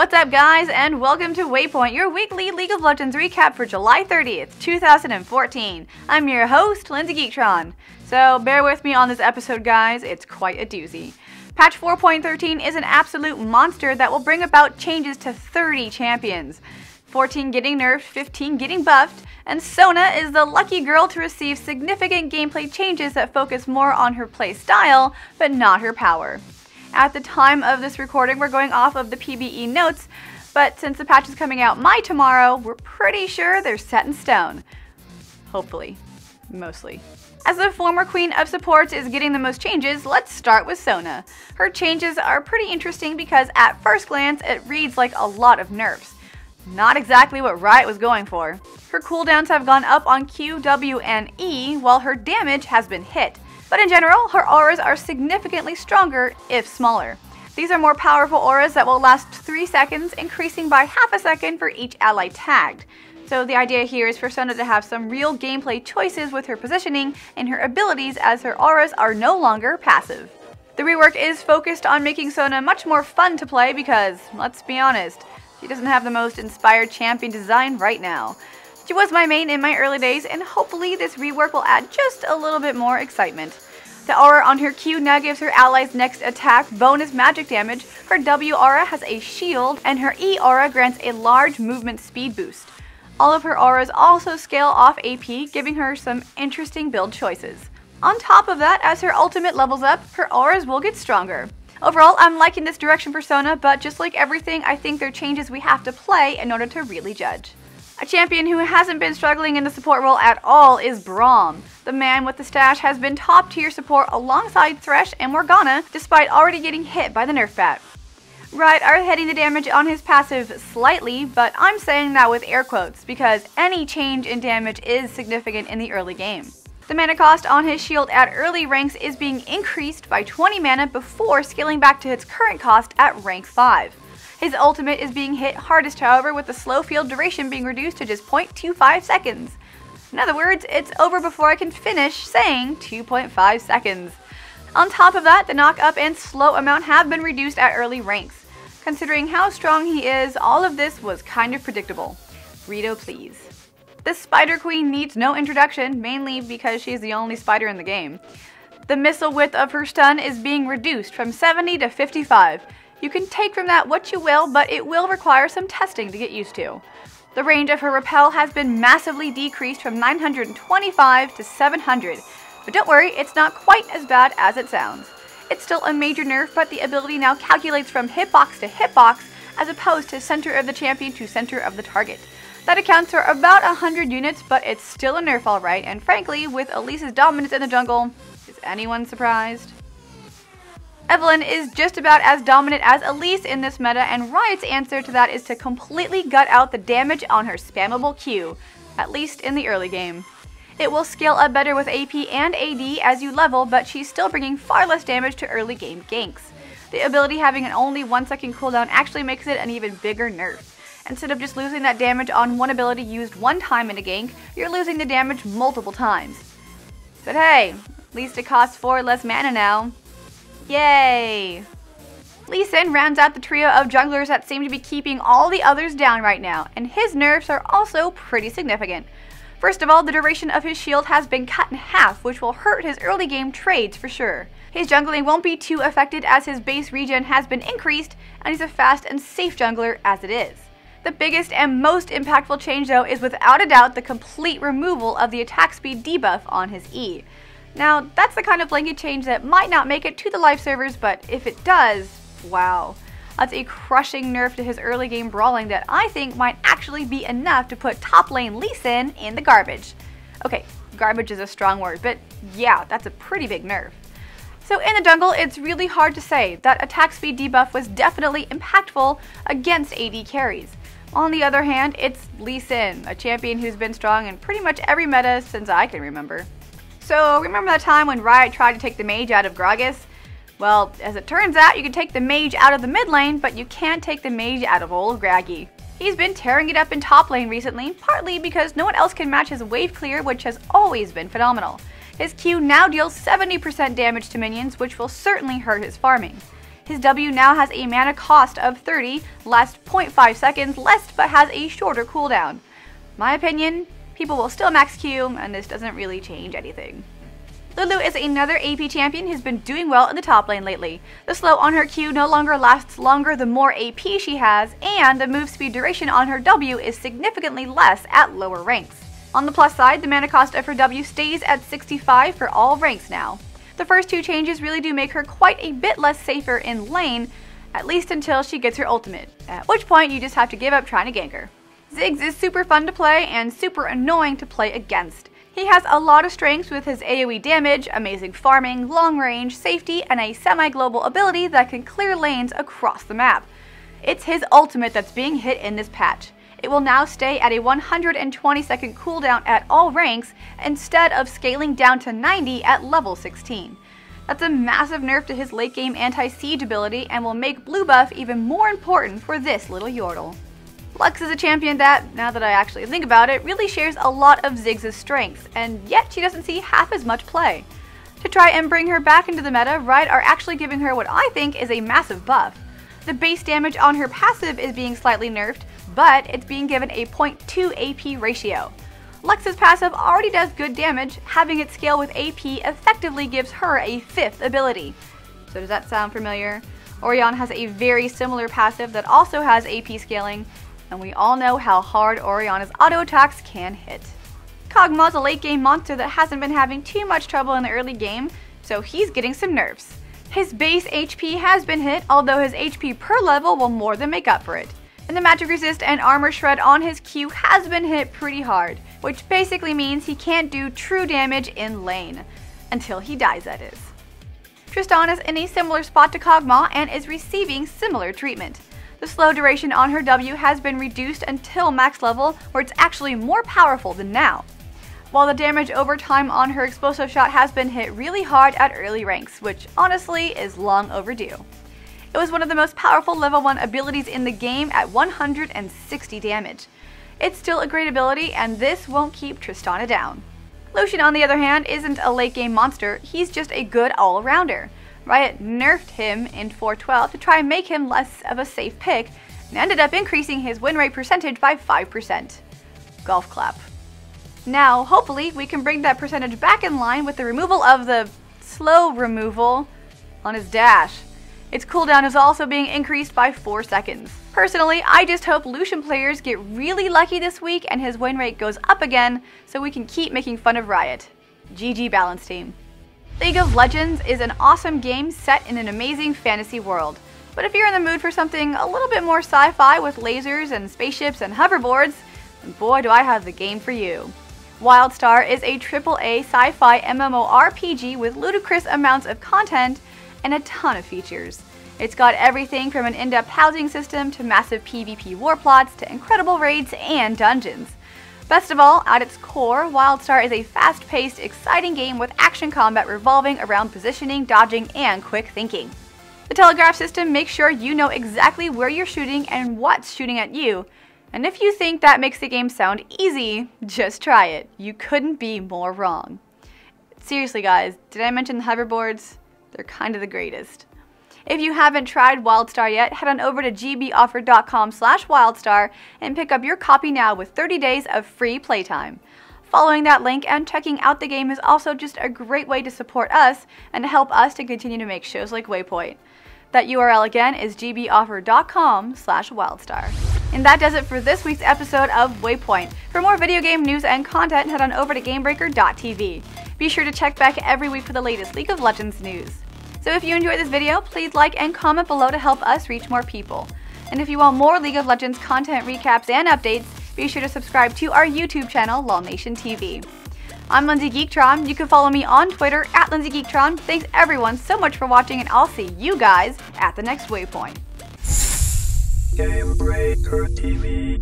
What's up guys, and welcome to Waypoint, your weekly League of Legends recap for July 30th, 2014. I'm your host, Lindsay Geektron. So bear with me on this episode guys, it's quite a doozy. Patch 4.13 is an absolute monster that will bring about changes to 30 champions. 14 getting nerfed, 15 getting buffed, and Sona is the lucky girl to receive significant gameplay changes that focus more on her play style, but not her power. At the time of this recording, we're going off of the PBE notes, but since the patch is coming out tomorrow, we're pretty sure they're set in stone. Hopefully. Mostly. As the former queen of supports is getting the most changes, let's start with Sona. Her changes are pretty interesting because at first glance, it reads like a lot of nerfs. Not exactly what Riot was going for. Her cooldowns have gone up on Q, W, and E, while her damage has been hit. But in general, her auras are significantly stronger, if smaller. These are more powerful auras that will last 3 seconds, increasing by half a second for each ally tagged. So the idea here is for Sona to have some real gameplay choices with her positioning and her abilities, as her auras are no longer passive. The rework is focused on making Sona much more fun to play because, let's be honest, she doesn't have the most inspired champion design right now. She was my main in my early days, and hopefully this rework will add just a little bit more excitement. The aura on her Q now gives her allies next attack bonus magic damage, her W aura has a shield, and her E aura grants a large movement speed boost. All of her auras also scale off AP, giving her some interesting build choices. On top of that, as her ultimate levels up, her auras will get stronger. Overall, I'm liking this direction for Sona, but just like everything, I think there are changes we have to play in order to really judge. A champion who hasn't been struggling in the support role at all is Braum. The man with the stash has been top tier support alongside Thresh and Morgana, despite already getting hit by the nerf bat. Riot are hitting the damage on his passive slightly, but I'm saying that with air quotes, because any change in damage is significant in the early game. The mana cost on his shield at early ranks is being increased by 20 mana before scaling back to its current cost at rank 5. His ultimate is being hit hardest, however, with the slow field duration being reduced to just 0.25 seconds. In other words, it's over before I can finish saying 2.5 seconds. On top of that, the knock-up and slow amount have been reduced at early ranks. Considering how strong he is, all of this was kind of predictable. Rito, please. The Spider Queen needs no introduction, mainly because she's the only spider in the game. The missile width of her stun is being reduced from 70 to 55. You can take from that what you will, but it will require some testing to get used to. The range of her repel has been massively decreased from 925 to 700, but don't worry, it's not quite as bad as it sounds. It's still a major nerf, but the ability now calculates from hitbox to hitbox as opposed to center of the champion to center of the target. That accounts for about 100 units, but it's still a nerf alright, and frankly, with Elise's dominance in the jungle, is anyone surprised? Evelynn is just about as dominant as Elise in this meta, and Riot's answer to that is to completely gut out the damage on her spammable Q, at least in the early game. It will scale up better with AP and AD as you level, but she's still bringing far less damage to early game ganks. The ability having an only 1 second cooldown actually makes it an even bigger nerf. Instead of just losing that damage on one ability used one time in a gank, you're losing the damage multiple times. But hey, at least it costs 4 less mana now. Yay! Lucian rounds out the trio of junglers that seem to be keeping all the others down right now, and his nerfs are also pretty significant. First of all, the duration of his shield has been cut in half, which will hurt his early game trades for sure. His jungling won't be too affected as his base regen has been increased, and he's a fast and safe jungler as it is. The biggest and most impactful change though is without a doubt the complete removal of the attack speed debuff on his E. Now, that's the kind of blanket change that might not make it to the live servers, but if it does, wow. That's a crushing nerf to his early game brawling that I think might actually be enough to put top lane Lucian in the garbage. Okay, garbage is a strong word, but yeah, that's a pretty big nerf. So in the jungle, it's really hard to say. That attack speed debuff was definitely impactful against AD carries. On the other hand, it's Lucian, a champion who's been strong in pretty much every meta since I can remember. So remember that time when Riot tried to take the mage out of Gragas? Well, as it turns out, you can take the mage out of the mid lane, but you can't take the mage out of old Graggy. He's been tearing it up in top lane recently, partly because no one else can match his wave clear, which has always been phenomenal. His Q now deals 70% damage to minions, which will certainly hurt his farming. His W now has a mana cost of 30, lasts 0.5 seconds less, but has a shorter cooldown. My opinion, people will still max Q, and this doesn't really change anything. Lulu is another AP champion who's been doing well in the top lane lately. The slow on her Q no longer lasts longer the more AP she has, and the move speed duration on her W is significantly less at lower ranks. On the plus side, the mana cost of her W stays at 65 for all ranks now. The first two changes really do make her quite a bit less safer in lane, at least until she gets her ultimate, at which point you just have to give up trying to gank her. Ziggs is super fun to play and super annoying to play against. He has a lot of strengths with his AoE damage, amazing farming, long range, safety, and a semi-global ability that can clear lanes across the map. It's his ultimate that's being hit in this patch. It will now stay at a 120-second cooldown at all ranks instead of scaling down to 90 at level 16. That's a massive nerf to his late game anti-siege ability and will make blue buff even more important for this little yordle. Lux is a champion that, now that I actually think about it, really shares a lot of Ziggs' strengths, and yet she doesn't see half as much play. To try and bring her back into the meta, Riot are actually giving her what I think is a massive buff. The base damage on her passive is being slightly nerfed, but it's being given a 0.2 AP ratio. Lux's passive already does good damage, having it scale with AP effectively gives her a 5th ability. So does that sound familiar? Orianna has a very similar passive that also has AP scaling, and we all know how hard Orianna's auto attacks can hit. Kog'Maw's a late game monster that hasn't been having too much trouble in the early game, so he's getting some nerfs. His base HP has been hit, although his HP per level will more than make up for it. And the magic resist and armor shred on his Q has been hit pretty hard, which basically means he can't do true damage in lane. Until he dies, that is. Tristana's in a similar spot to Kog'Maw and is receiving similar treatment. The slow duration on her W has been reduced until max level, where it's actually more powerful than now. While the damage over time on her explosive shot has been hit really hard at early ranks, which honestly is long overdue. It was one of the most powerful level 1 abilities in the game at 160 damage. It's still a great ability, and this won't keep Tristana down. Lucian, on the other hand, isn't a late game monster, he's just a good all-rounder. Riot nerfed him in 4.12 to try and make him less of a safe pick, and ended up increasing his win rate percentage by 5%. Golf clap. Now, hopefully, we can bring that percentage back in line with the removal of the slow removal on his dash. Its cooldown is also being increased by 4 seconds. Personally, I just hope Lucian players get really lucky this week and his win rate goes up again so we can keep making fun of Riot. GG balance team. League of Legends is an awesome game set in an amazing fantasy world. But if you're in the mood for something a little bit more sci-fi with lasers and spaceships and hoverboards, then boy do I have the game for you. Wildstar is a AAA sci-fi MMORPG with ludicrous amounts of content and a ton of features. It's got everything from an in-depth housing system to massive PvP war plots to incredible raids and dungeons. Best of all, at its core, Wildstar is a fast-paced, exciting game with action combat revolving around positioning, dodging, and quick thinking. The telegraph system makes sure you know exactly where you're shooting and what's shooting at you. And if you think that makes the game sound easy, just try it. You couldn't be more wrong. Seriously guys, did I mention the hoverboards? They're kind of the greatest. If you haven't tried Wildstar yet, head on over to gboffer.com/wildstar and pick up your copy now with 30 days of free playtime. Following that link and checking out the game is also just a great way to support us and to help us to continue to make shows like Waypoint. That URL again is gboffer.com/wildstar. And that does it for this week's episode of Waypoint. For more video game news and content, head on over to gamebreaker.tv. Be sure to check back every week for the latest League of Legends news. So if you enjoyed this video, please like and comment below to help us reach more people. And if you want more League of Legends content recaps and updates, be sure to subscribe to our YouTube channel, LolNation TV. I'm Lindsay Geektron. You can follow me on Twitter at Lindsay Geektron. Thanks everyone so much for watching, and I'll see you guys at the next Waypoint. Gamebreaker TV.